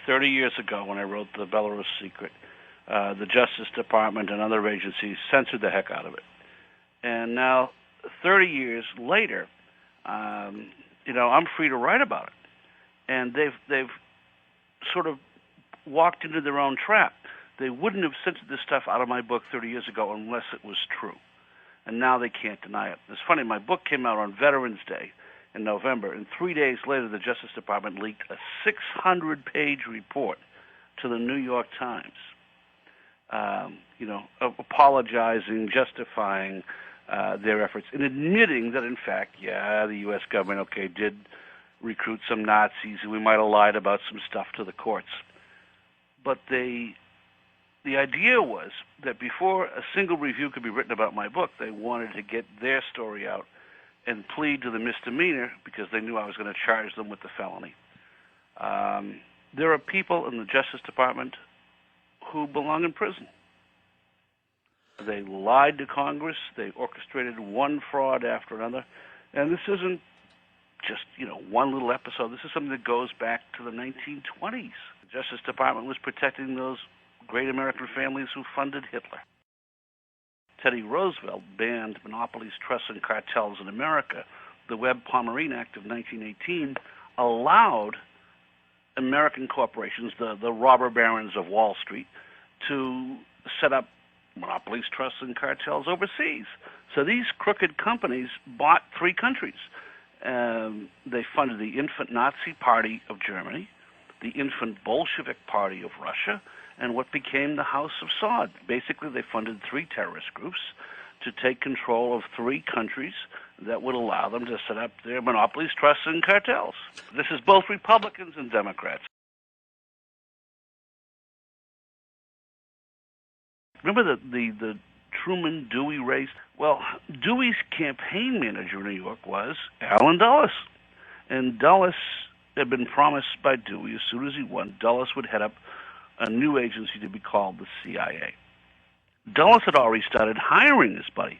30 years ago when I wrote The Belarus Secret, the Justice Department and other agencies censored the heck out of it. And now, 30 years later, I'm free to write about it. And they've sort of walked into their own trap. They wouldn't have censored this stuff out of my book 30 years ago unless it was true. And now they can't deny it. It's funny, my book came out on Veterans Day in November, and 3 days later the Justice Department leaked a 600-page report to the New York Times, apologizing, justifying their efforts, and admitting that, in fact, the U.S. government, did recruit some Nazis, and we might have lied about some stuff to the courts. But the idea was that before a single review could be written about my book, they wanted to get their story out and plead to the misdemeanor because they knew I was going to charge them with the felony. There are people in the Justice Department who belong in prison. They lied to Congress. They orchestrated one fraud after another. And this isn't just, one little episode. This is something that goes back to the 1920s. The Justice Department was protecting those great American families who funded Hitler. Teddy Roosevelt banned monopolies, trusts, and cartels in America. The Webb-Pomerene Act of 1918 allowed American corporations, the robber barons of Wall Street, to set up monopolies, trusts, and cartels overseas. So these crooked companies bought three countries. They funded the infant Nazi Party of Germany, the infant Bolshevik Party of Russia, and what became the House of Saud. Basically, they funded three terrorist groups to take control of three countries that would allow them to set up their monopolies, trusts, and cartels. This is both Republicans and Democrats. Remember the Truman Dewey race? Well, Dewey's campaign manager in New York was Allen Dulles. And Dulles had been promised by Dewey as soon as he won, Dulles would head up a new agency to be called the CIA. Dulles had already started hiring his buddies.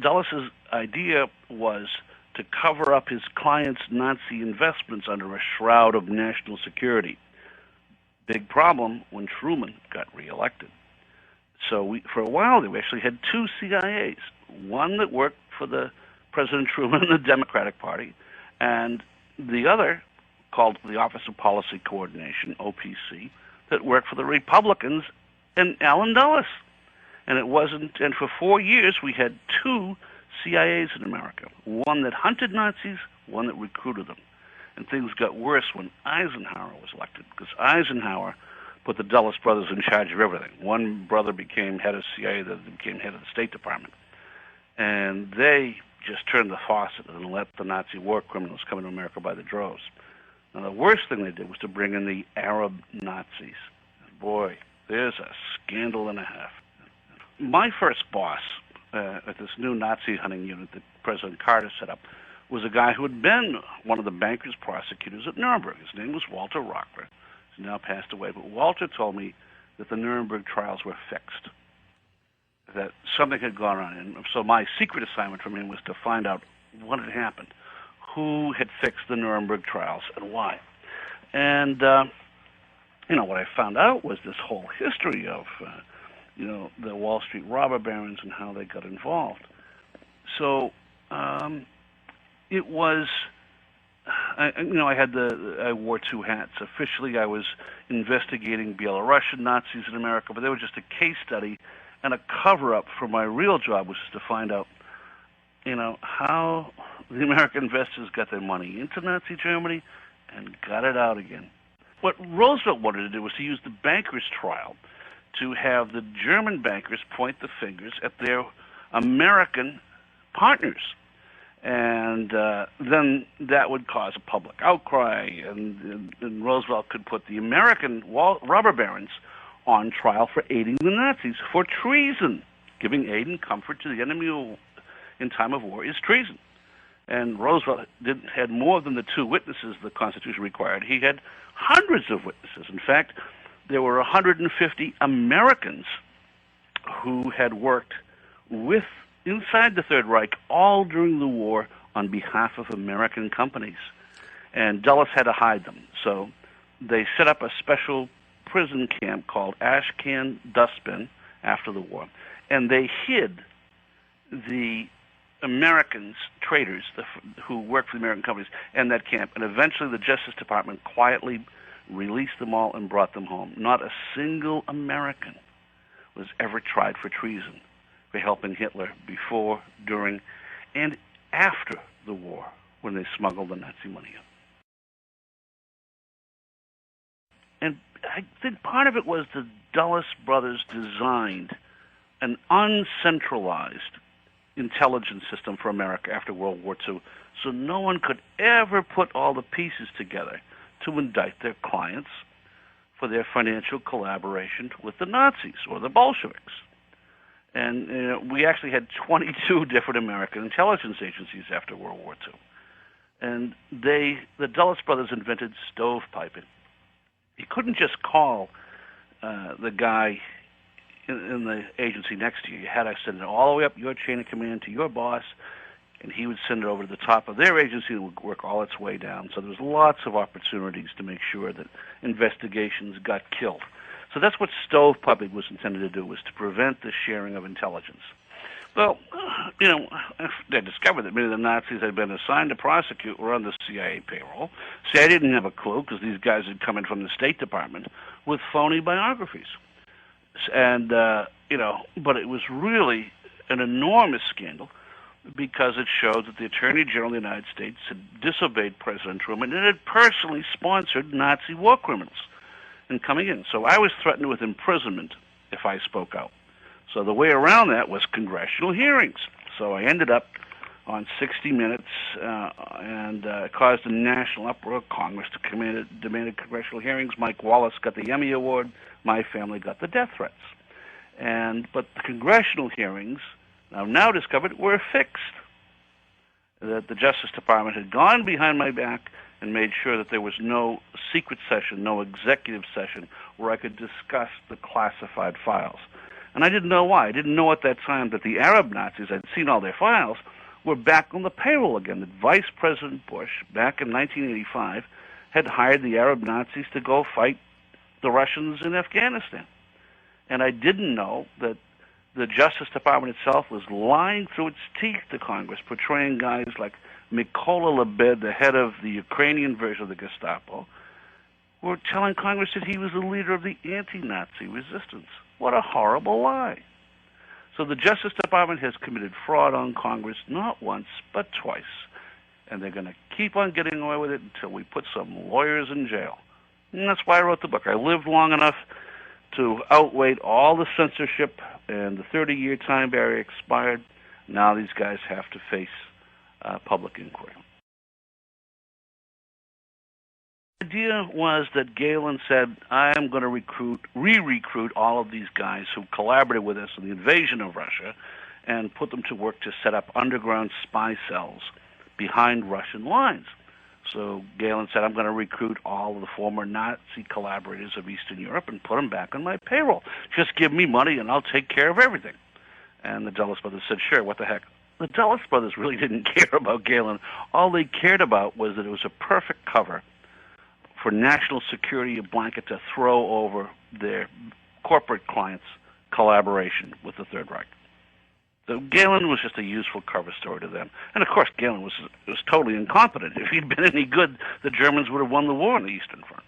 Dulles' idea was to cover up his clients' Nazi investments under a shroud of national security. Big problem when Truman got reelected. So for a while we actually had two CIAs, one that worked for the President Truman and the Democratic Party, and the other called the Office of Policy Coordination, OPC, that worked for the Republicans and Allen Dulles. And for 4 years we had two CIAs in America, one that hunted Nazis, one that recruited them. And things got worse when Eisenhower was elected, because Eisenhower put the Dulles brothers in charge of everything. One brother became head of CIA, the other became head of the State Department. And they just turned the faucet and let the Nazi war criminals come into America by the droves. Now, the worst thing they did was to bring in the Arab Nazis. And boy, there's a scandal and a half. My first boss at this new Nazi hunting unit that President Carter set up was a guy who had been one of the bankers prosecutors at Nuremberg. His name was Walter Rockler. He's now passed away. But Walter told me that the Nuremberg trials were fixed, that something had gone on. And so my secret assignment from him was to find out what had happened, who had fixed the Nuremberg trials, and why. And, what I found out was this whole history of, the Wall Street robber barons and how they got involved. So it was, I wore two hats. Officially, I was investigating Belarusian Nazis in America, but they were just a case study and a cover-up for my real job, which is to find out, how the American investors got their money into Nazi Germany and got it out again. What Roosevelt wanted to do was to use the bankers' trial to have the German bankers point the fingers at their American partners. And then that would cause a public outcry, and Roosevelt could put the American robber barons on trial for aiding the Nazis for treason. Giving aid and comfort to the enemy in time of war is treason. And Roosevelt had more than the two witnesses the Constitution required. He had hundreds of witnesses. In fact, there were 150 Americans who had worked inside the Third Reich all during the war on behalf of American companies. And Dulles had to hide them. So they set up a special prison camp called Ashcan Dustbin after the war, and they hid the Americans, traitors who worked for the American companies, in that camp. And eventually the Justice Department quietly released them all and brought them home. Not a single American was ever tried for treason for helping Hitler before, during, and after the war when they smuggled the Nazi money in. And I think part of it was the Dulles brothers designed an uncentralized intelligence system for America after World War II, so no one could ever put all the pieces together to indict their clients for their financial collaboration with the Nazis or the Bolsheviks. And we actually had 22 different American intelligence agencies after World War II. And the Dulles brothers invented stovepiping. You couldn't just call the guy in the agency next to you. You had to send it all the way up your chain of command to your boss, and he would send it over to the top of their agency and would work all its way down. So there was lots of opportunities to make sure that investigations got killed. So that's what stovepiping was intended to do, was to prevent the sharing of intelligence. Well, they discovered that many of the Nazis had been assigned to prosecute were on the CIA payroll. CIA didn't have a clue because these guys had come in from the State Department with phony biographies. And, but it was really an enormous scandal because it showed that the Attorney General of the United States had disobeyed President Truman and had personally sponsored Nazi war criminals in coming in. So I was threatened with imprisonment if I spoke out. So the way around that was congressional hearings. So I ended up on 60 Minutes and caused a national uproar. Congress demanded congressional hearings. Mike Wallace got the Emmy Award. My family got the death threats. But the congressional hearings, I've now discovered, were fixed. That the Justice Department had gone behind my back and made sure that there was no secret session, no executive session, where I could discuss the classified files. And I didn't know why. I didn't know at that time that the Arab Nazis, I'd seen all their files, were back on the payroll again. That Vice President Bush, back in 1985, had hired the Arab Nazis to go fight the Russians in Afghanistan. And I didn't know that the Justice Department itself was lying through its teeth to Congress, portraying guys like Mykola Lebed, the head of the Ukrainian version of the Gestapo, were telling Congress that he was the leader of the anti-Nazi resistance. What a horrible lie. So the Justice Department has committed fraud on Congress not once, but twice. And they're going to keep on getting away with it until we put some lawyers in jail. And that's why I wrote the book. I lived long enough to outwait all the censorship, and the 30-year time barrier expired. Now these guys have to face public inquiry. The idea was that Galen said, I am going to re-recruit all of these guys who collaborated with us in the invasion of Russia and put them to work to set up underground spy cells behind Russian lines. So Galen said, I'm going to recruit all of the former Nazi collaborators of Eastern Europe and put them back on my payroll. Just give me money and I'll take care of everything. And the Dulles brothers said, sure, what the heck. The Dulles brothers really didn't care about Galen. All they cared about was that it was a perfect cover for national security, a blanket to throw over their corporate clients' collaboration with the Third Reich. So Galen was just a useful cover story to them. And of course, Galen was totally incompetent. If he'd been any good, the Germans would have won the war on the Eastern Front.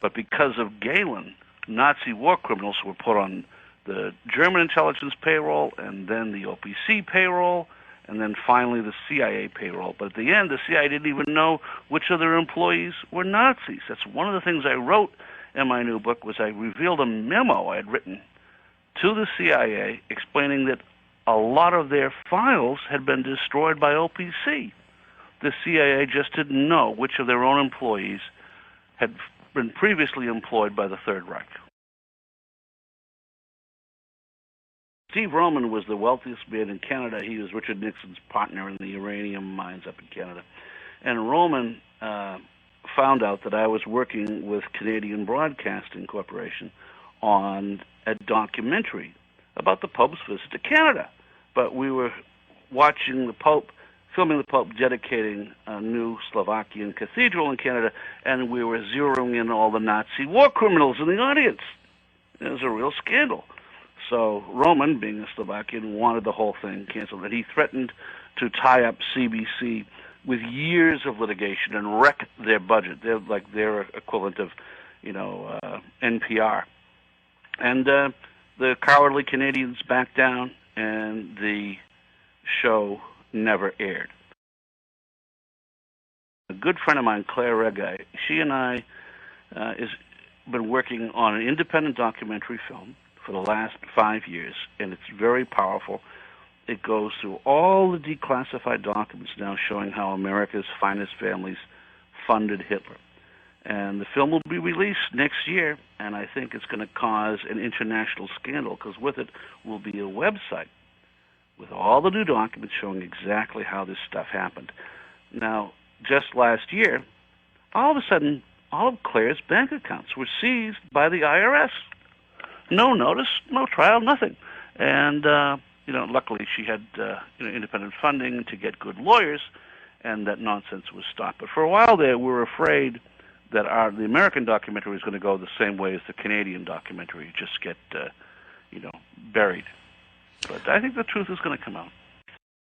But because of Galen, Nazi war criminals were put on the German intelligence payroll, and then the OPC payroll, and then finally the CIA payroll. But at the end, the CIA didn't even know which of their employees were Nazis. That's one of the things I wrote in my new book, was I revealed a memo I had written to the CIA explaining that a lot of their files had been destroyed by OPC. The CIA just didn't know which of their own employees had been previously employed by the Third Reich. Steve Roman was the wealthiest man in Canada. He was Richard Nixon's partner in the uranium mines up in Canada. And Roman found out that I was working with Canadian Broadcasting Corporation on a documentary about the Pope's visit to Canada. But we were watching the Pope filming the Pope dedicating a new Slovakian cathedral in Canada, and we were zeroing in all the Nazi war criminals in the audience. It was a real scandal. So Roman, being a Slovakian, wanted the whole thing canceled, and he threatened to tie up CBC with years of litigation and wreck their budget. They're like their equivalent of, NPR. And the cowardly Canadians backed down, and the show never aired. A good friend of mine, Claire Regay, she and I is been working on an independent documentary film for the last 5 years, and it's very powerful. It goes through all the declassified documents now showing how America's finest families funded Hitler. And the film will be released next year, and I think it's going to cause an international scandal, because with it will be a website with all the new documents showing exactly how this stuff happened. Now, just last year, all of a sudden, all of Claire's bank accounts were seized by the IRS. No notice, no trial, nothing. And, luckily she had independent funding to get good lawyers, and that nonsense was stopped. But for a while there, we were afraid that the American documentary was going to go the same way as the Canadian documentary, just get, buried. But I think the truth is going to come out.